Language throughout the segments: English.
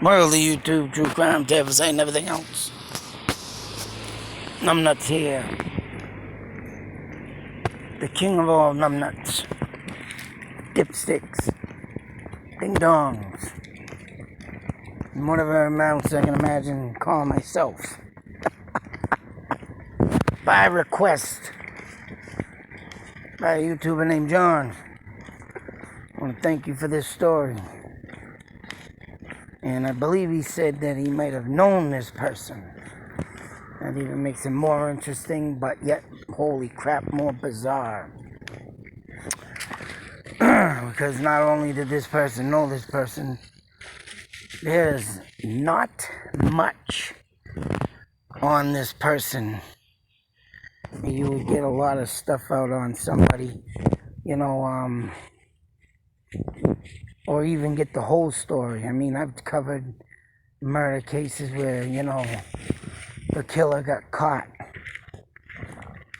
World of YouTube, true crime, devils, and everything else. Numbnuts here. The king of all numbnuts. Dipsticks. Ding dongs. And whatever amounts I can imagine call myself. By request. By a YouTuber named John. I want to thank you for this story. And I believe he said that he might have known this person. That even makes it more interesting, but yet, holy crap, more bizarre. Because not only did this person know this person, there's not much on this person. You would get a lot of stuff out on somebody, or even get the whole story. I mean, I've covered murder cases where, the killer got caught.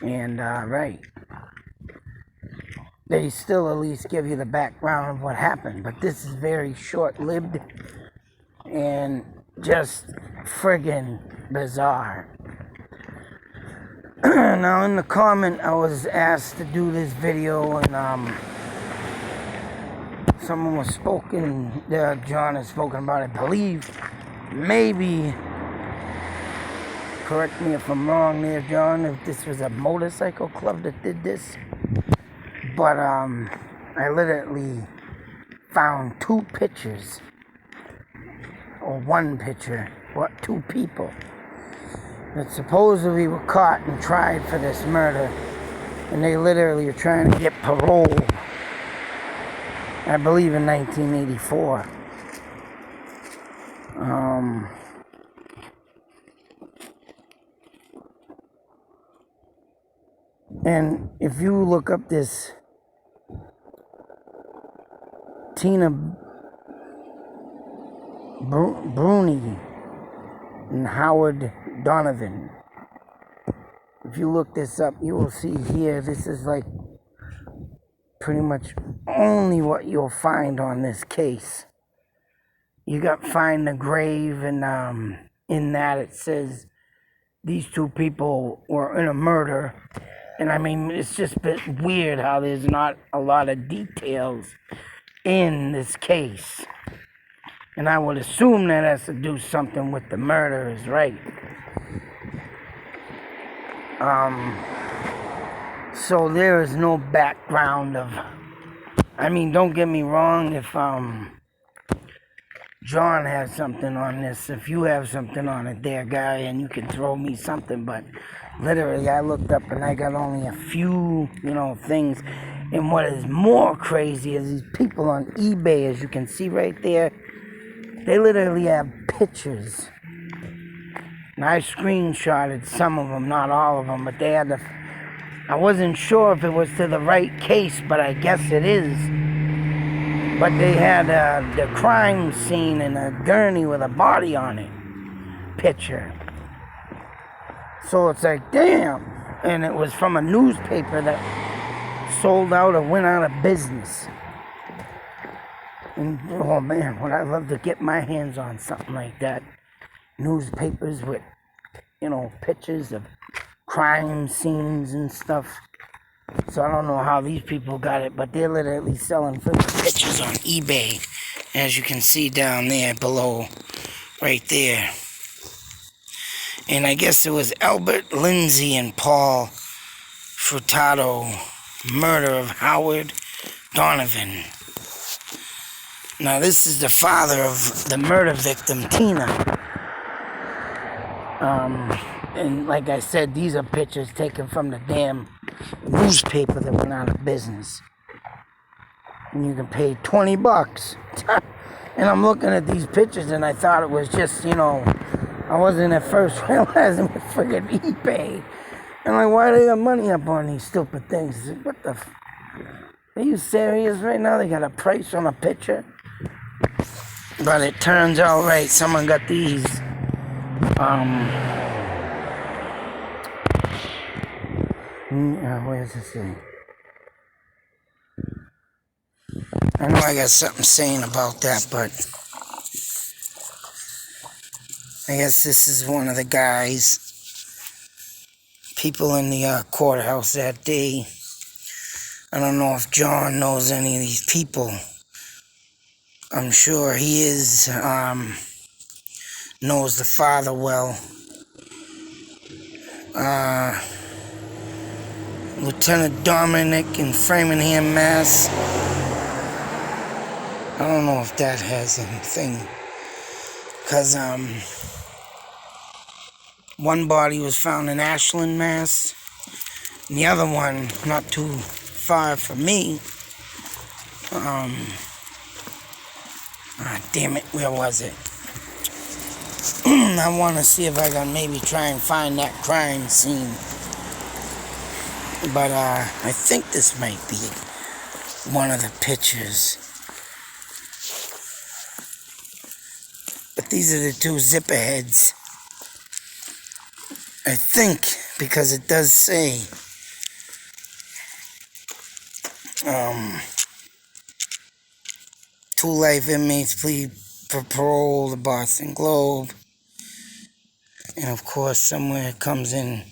And, they still at least give you the background of what happened. But this is very short-lived and just friggin' bizarre. Now, in the comment, I was asked to do this video, and, someone was John has spoken about, I believe, maybe, correct me if I'm wrong there, John, if this was a motorcycle club that did this, but, I literally found two pictures, or one picture, two people, that supposedly were caught and tried for this murder, and they literally are trying to get parole. I believe in 1984. And if you look up this Tina Bruni and Howard Donovan, if you look this up, you will see here, this is like pretty much only what you'll find on this case. You got find the grave, and in that it says these two people were in a murder. And I mean, it's just a bit weird how there's not a lot of details in this case. And I would assume that has to do something with the murderers, right? So there is no background of, I mean, don't get me wrong, if John has something on this, if you have something on it there, guy, and you can throw me something, but literally I looked up and I got only a few, things. And what is more crazy is these people on eBay, as you can see right there, they literally have pictures. And I screenshotted some of them, not all of them, but they had I wasn't sure if it was to the right case, but I guess it is. But they had the crime scene in a gurney with a body on it picture. So it's like, damn. And it was from a newspaper that sold out or went out of business. And, oh man, would I love to get my hands on something like that. Newspapers with, pictures of crime scenes and stuff. So I don't know how these people got it, but they're literally selling pictures on eBay, as you can see down there below, right there. And I guess it was Albert Lindsay and Paul Furtado, murder of Howard Donovan. Now this is the father of the murder victim, Tina. And like I said, these are pictures taken from the damn newspaper that went out of business. And you can pay $20. And I'm looking at these pictures and I thought it was just, I wasn't at first realizing it was friggin' eBay. And like, why do they got money up on these stupid things? I said, what the are you serious right now? They got a price on a picture? But it turns out, right, someone got these, where's this thing? I know I got something saying about that, but I guess this is one of the guys, people in the courthouse that day. I don't know if John knows any of these people. I'm sure he knows the father well. Lieutenant Dominic in Framingham, Mass. I don't know if that has anything, because one body was found in Ashland, Mass, and the other one not too far from me. Damn it, where was it? I want to see if I can maybe try and find that crime scene. But I think this might be one of the pictures. But these are the two zipper heads. I think, because it does say 2 life inmates plead for parole, the Boston Globe. And of course, somewhere it comes in.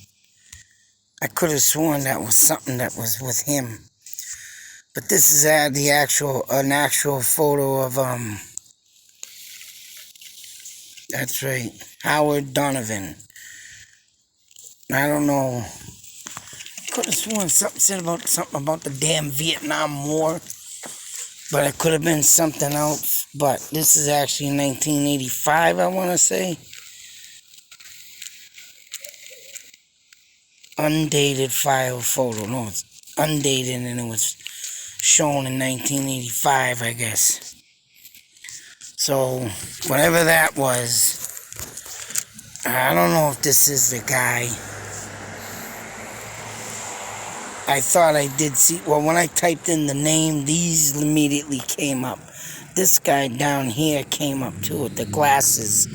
I could have sworn that was something that was with him. But this is an actual photo of, that's right, Howard Donovan. I don't know. Could have sworn something about the damn Vietnam War. But it could have been something else. But this is actually 1985, I want to say. Undated file photo. No, it's undated and it was shown in 1985, I guess. So, whatever that was, I don't know if this is the guy. I thought I did see, well, when I typed in the name, these immediately came up. This guy down here came up too with the glasses,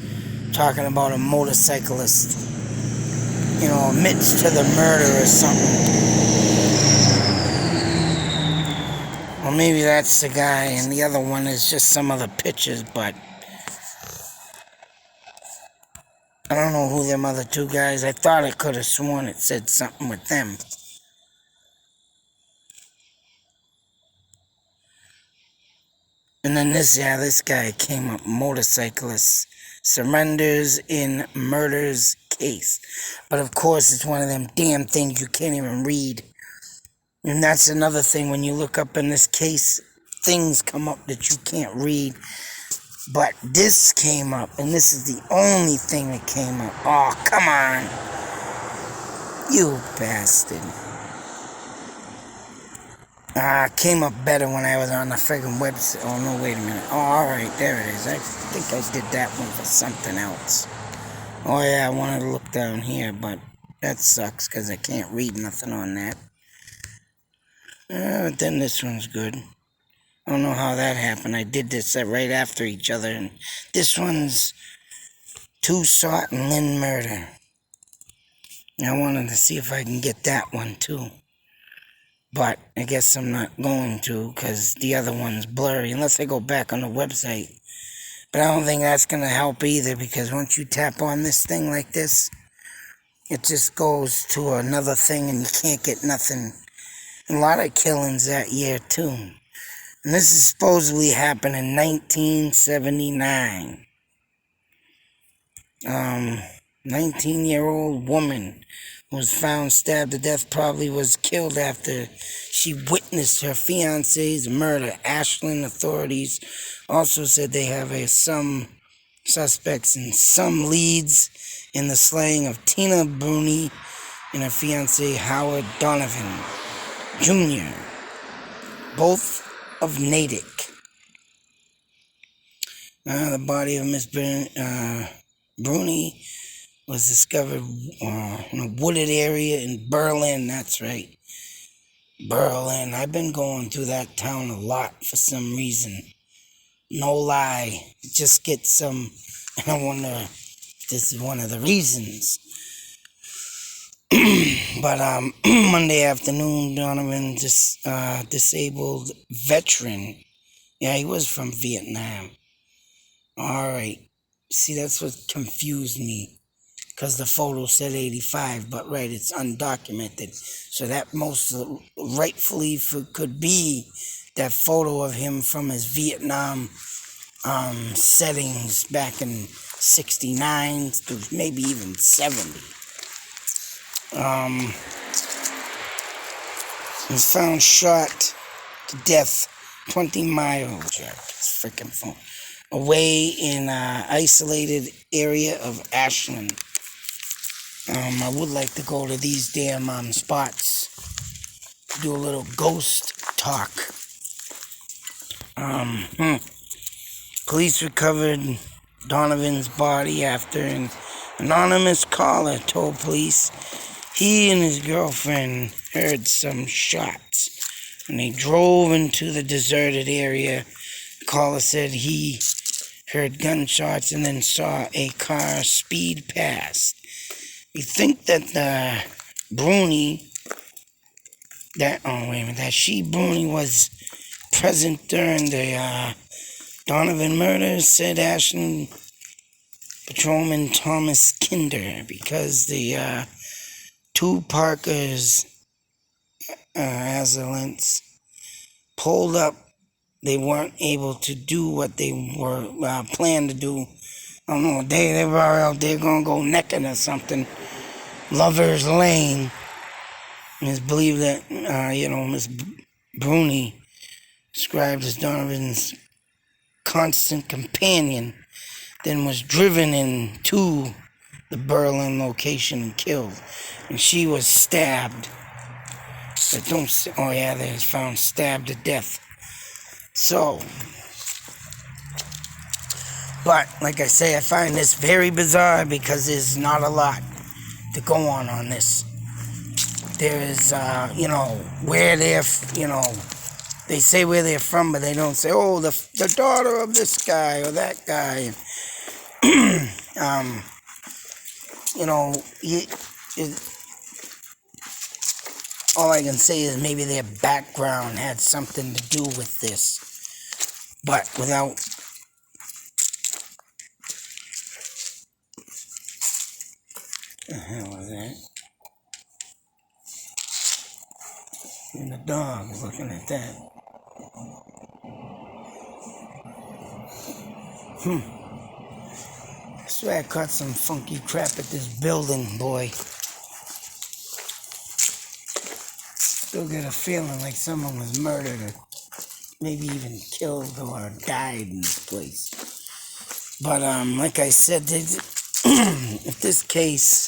talking about a motorcyclist, you know, admits to the murder or something. Well, maybe that's the guy, and the other one is just some other pictures, but I don't know who them other two guys. I thought I could have sworn it said something with them. And then this guy came up, motorcyclist, surrenders in murders case. But of course, it's one of them damn things you can't even read. And that's another thing, when you look up in this case, things come up that you can't read. But this came up, and this is the only thing that came up. Oh, come on. You bastard. Came up better when I was on the friggin' website. Oh, no, wait a minute. Oh, alright, there it is. I think I did that one for something else. Oh, yeah, I wanted to look down here, but that sucks because I can't read nothing on that. But then this one's good. I don't know how that happened. I did this right after each other, and this one's Toussaint and Lynn murder. And I wanted to see if I can get that one, too. But I guess I'm not going to, because the other one's blurry, unless I go back on the website. But I don't think that's going to help either, because once you tap on this thing like this, it just goes to another thing and you can't get nothing. A lot of killings that year, too. And this is supposedly happened in 1979. 19-year-old woman was found stabbed to death, probably was killed after she witnessed her fiance's murder. Ashland authorities also said they have some suspects and some leads in the slaying of Tina Bruni and her fiance Howard Donovan Jr., both of Natick. The body of Miss Bruni was discovered in a wooded area in Berlin. That's right, Berlin. I've been going through that town a lot for some reason. No lie. Just get some, and I wonder if this is one of the reasons. But Monday afternoon, Donovan, disabled veteran. Yeah, he was from Vietnam. All right. See, that's what confused me. Because the photo said 85, but right, it's undocumented. So that most rightfully could be that photo of him from his Vietnam settings back in 69 to maybe even 70. Was found shot to death 20 miles, freaking phone, away in an isolated area of Ashland. I would like to go to these damn spots, do a little ghost talk. Police recovered Donovan's body after an anonymous caller told police he and his girlfriend heard some shots. When they drove into the deserted area, the caller said he heard gunshots and then saw a car speed past. We think that Bruni, that Bruni was present during the Donovan murders, said Ashland Patrolman Thomas Kinder, because the two Parkers assailants pulled up. They weren't able to do what they were planned to do. I don't know, they were out there gonna go necking or something. Lover's Lane. It's believed that, Miss Bruni, described as Donovan's constant companion, then was driven into the Berlin location and killed. And she was stabbed. But they was found stabbed to death. So, but like I say, I find this very bizarre because there's not a lot to go on this. There is, where they're, they say where they're from, but they don't say, oh, the daughter of this guy or that guy. All I can say is maybe their background had something to do with this. But without... What the hell was that? And the dog is looking at that. I swear I caught some funky crap at this building, boy. Still get a feeling like someone was murdered or maybe even killed or died in this place. But like I said, if this case,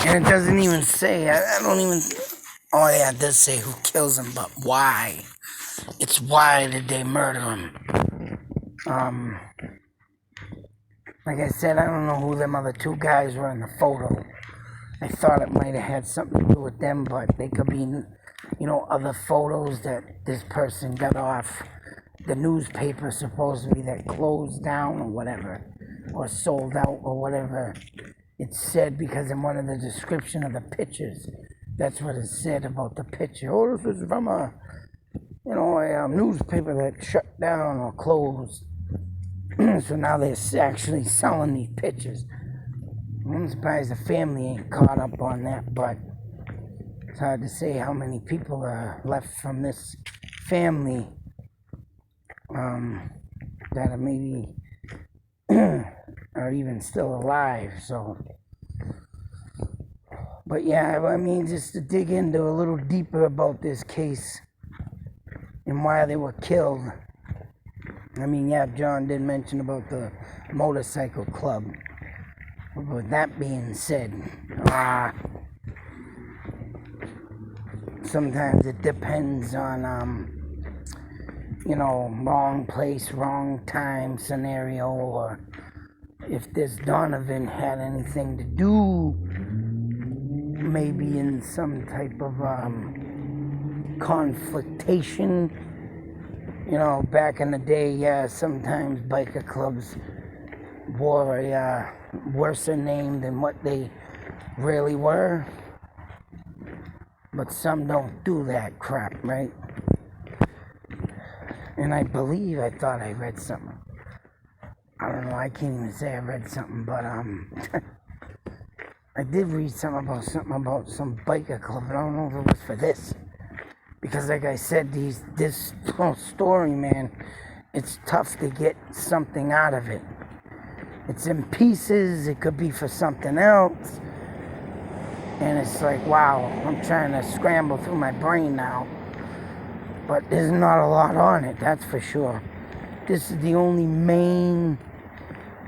and it doesn't even say, I don't even, oh yeah, it does say who kills him, but why? It's why did they murder him? Like I said, I don't know who them other two guys were in the photo. I thought it might have had something to do with them, but they could be, other photos that this person got off the newspaper, supposedly, that closed down or whatever, or sold out or whatever it said, because in one of the description of the pictures, that's what it said about the picture. Oh, this is from a newspaper that shut down or closed. So now they're actually selling these pictures. I'm surprised the family ain't caught up on that, but it's hard to say how many people are left from this family that are maybe are even still alive. So, but yeah, I mean, just to dig into a little deeper about this case and why they were killed. I mean, yeah, John did mention about the motorcycle club. But with that being said, sometimes it depends on, wrong place, wrong time scenario, or if this Donovan had anything to do, maybe in some type of conflictation. Back in the day, yeah, sometimes biker clubs wore a worse name than what they really were. But some don't do that crap, right? And I thought I read something. I don't know, I can't even say I read something, but I did read something about some biker club, but I don't know if it was for this. Because like I said, this whole story, man, it's tough to get something out of it. It's in pieces, it could be for something else. And it's like, wow, I'm trying to scramble through my brain now. But there's not a lot on it, that's for sure. This is the only main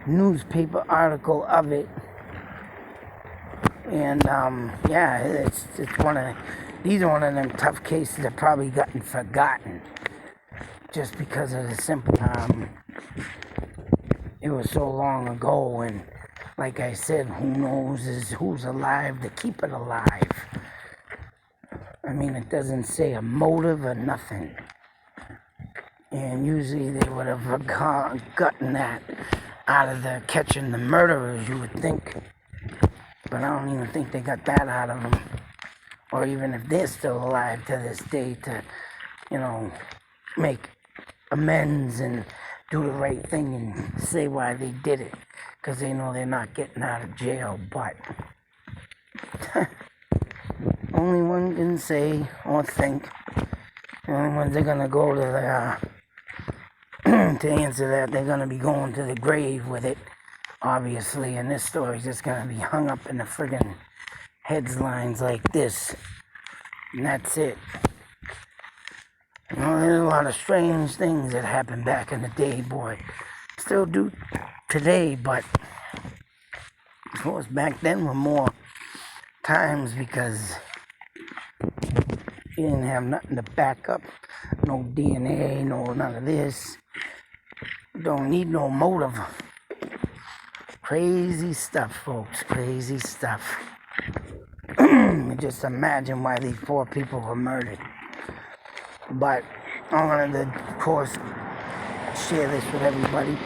newspaper article of it. And yeah, it's one of these are one of them tough cases that probably gotten forgotten, just because of the simple it was so long ago, and like I said, who knows who's alive to keep it alive. I mean, it doesn't say a motive or nothing, and usually they would have gotten that out of the catching the murderers, you would think. But I don't even think they got that out of them. Or even if they're still alive to this day to, you know, make amends and do the right thing and say why they did it. Because they know they're not getting out of jail. But only one can say or think. The only ones that are going to go to the, to answer that, they're going to be going to the grave with it. Obviously, and this story's just gonna be hung up in the friggin' headlines like this, and that's it. You know, there's a lot of strange things that happened back in the day, boy. Still do today, but of course back then were more times because you didn't have nothing to back up, no DNA, no none of this. You don't need no motive. Crazy stuff, folks, crazy stuff. Just imagine why these poor people were murdered. But I wanted to, of course, share this with everybody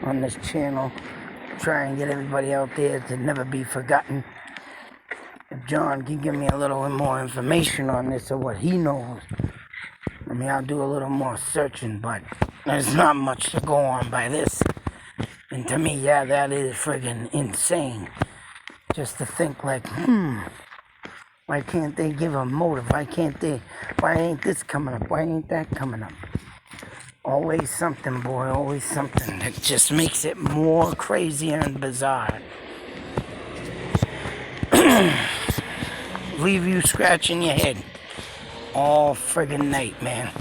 on this channel. Try and get everybody out there to never be forgotten. If John can give me a little more information on this or what he knows, I mean, I'll do a little more searching, but there's not much to go on by this. And to me, yeah, that is friggin' insane. Just to think like, why can't they give a motive? Why ain't this coming up? Why ain't that coming up? Always something, boy, always something that just makes it more crazier and bizarre. Leave you scratching your head all friggin' night, man.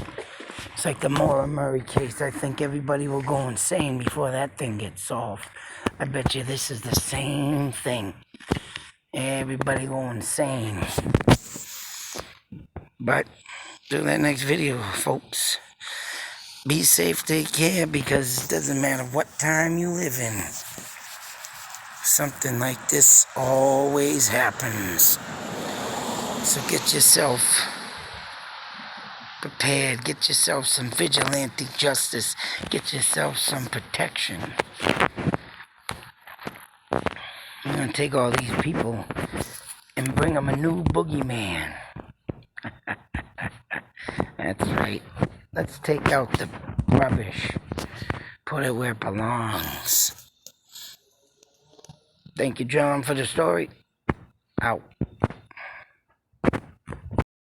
It's like the Maura Murray case. I think everybody will go insane before that thing gets solved. I bet you this is the same thing. Everybody go insane. But till that next video, folks. Be safe, take care, because it doesn't matter what time you live in. Something like this always happens. So get yourself prepared, get yourself some vigilante justice, get yourself some protection. I'm gonna take all these people and bring them a new boogeyman. That's right. Let's take out the rubbish, put it where it belongs. Thank you, John, for the story. Out.